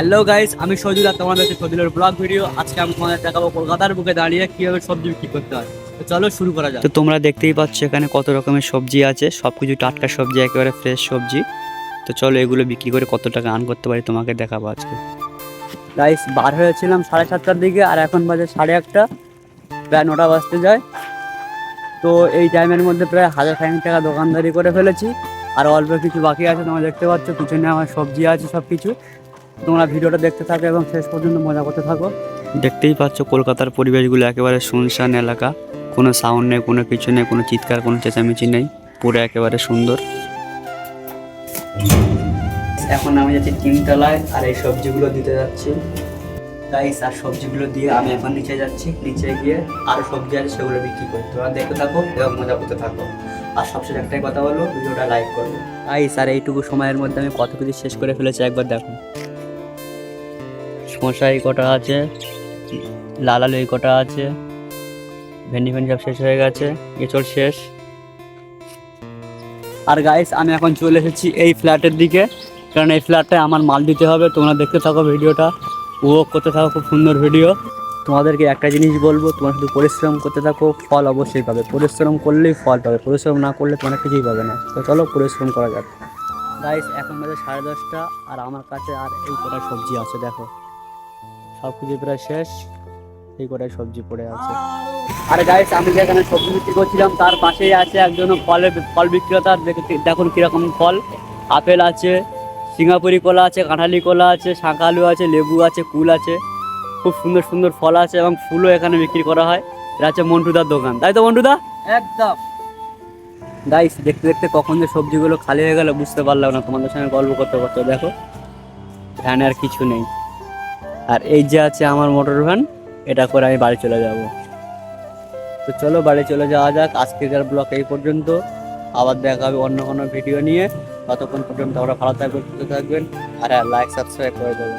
Hello guys, আমি সজুল আর তোমাদের কাছে সজুলের ব্লগ ভিডিও। আজকে আমি তোমাদের দেখাবো কলকাতার বুকে দাঁড়িয়ে কিভাবে সবজি বিক্রি করতে হয়। তো চলো শুরু করা যাক। তো তোমরা দেখতেই পাচ্ছ এখানে কত রকমের সবজি আছে, সব কিছু টাটকা সবজি, একেবারে ফ্রেশ সবজি। তো চলো এগুলো বিক্রি করে কত টাকা আর্ন করতে পারি তোমাকে দেখাবো আজকে। গাইস, বার হয়েছিলাম 7:30টার দিকে আর এখন বাজে 1:30, প্রায় 9টা বাজতে যায়। তো এই টাইমের মধ্যে প্রায় 1000 টাকা দোকানদারি করে ফেলেছি, আর অল্প কিছু বাকি আছে। তোমরা দেখতে পাচ্ছ পিছনে আমার সবজি আছে সব কিছু। তোমরা ভিডিওটা দেখতে থাকো এবং শেষ পর্যন্ত মজা করতে থাকো। দেখতেই পাচ্ছ কলকাতার পরিবেশগুলো একেবারে শুনশান এলাকা, কোনো সাউন্ড নেই, কোনো কিছু নেই, কোনো চিৎকার, কোনো চেঁচামেচি নেই, পুরো একেবারে সুন্দর। এখন আমি যাচ্ছি তিনতলায় আর এই সবজিগুলো দিতে যাচ্ছি গাইস। আর সবজিগুলো দিয়ে আমি এখন নিচে যাচ্ছি, নিচে গিয়ে আরও সবজি আছে সেগুলো বিক্রি করি। তোমরা দেখতে থাকো এবং মজা করতে থাকো। আর সবশেষে একটাই কথা বলবো, ভিডিওটা লাইক করবো গাইস। আর এইটুকু সময়ের মধ্যে আমি কত কিছু শেষ করে ফেলেছি একবার দেখো। শসা এই কটা আছে, লাল আলু এই কটা আছে, ভেন্ডি সব শেষ হয়ে গেছে, এঁচড় শেষ। আর গাইস, আমি এখন চলে এসেছি এই ফ্ল্যাটের দিকে, কারণ এই ফ্ল্যাটটায় আমার মাল দিতে হবে। তোমরা দেখতে থাকো ভিডিওটা, উপভোগ করতে থাকো, খুব সুন্দর ভিডিও। তোমাদেরকে একটা জিনিস বলবো, তোমরা শুধু পরিশ্রম করতে থাকো, ফল অবশ্যই পাবে। পরিশ্রম করলেই ফল পাবে, পরিশ্রম না করলে তোমরা কিছুই পাবে না। তো চলো পরিশ্রম করা যাক গাইস। এখন বাজে 10:30 আর আমার কাছে আর এই কটা সবজি আছে দেখো, সব কিছু প্রায় শেষ। এই কটাই সবজি পড়ে আছে। আর গাইস, আমি যেখানে সবজি বিক্রি করছিলাম তার পাশেই আছে একজন ফল বিক্রেতা। দেখুন কিরকম ফল। আপেল আছে, সিঙ্গাপুরি কলা আছে, কাঁঠালি কলা আছে, শাঁকালু আছে, লেবু আছে, কুল আছে। খুব সুন্দর সুন্দর ফল আছে এবং ফুলও এখানে বিক্রি করা হয়। এটা হচ্ছে মন্টুদার দোকান, তাই তো মন্টুদা? একদম। গাইস, দেখতে দেখতে কখন যে সবজিগুলো খালি হয়ে গেল বুঝতে পারলাম না। তোমাদের সঙ্গে গল্প করতে করতে দেখো ভ্যান আর কিছু নেই। আর এই যে আছে আমার মোটর ভ্যান, এটা করে আমি বাড়ি চলে যাব। তো চলো বাড়ি চলে যাওয়া যাক। আজকের ব্লগ এই পর্যন্ত, আবার দেখা হবে অন্য কোনো ভিডিও নিয়ে। ততক্ষণ পর্যন্ত আমরা ভালো থাকবেন, সুস্থ থাকবেন, আর লাইক সাবস্ক্রাইব করে দেবেন।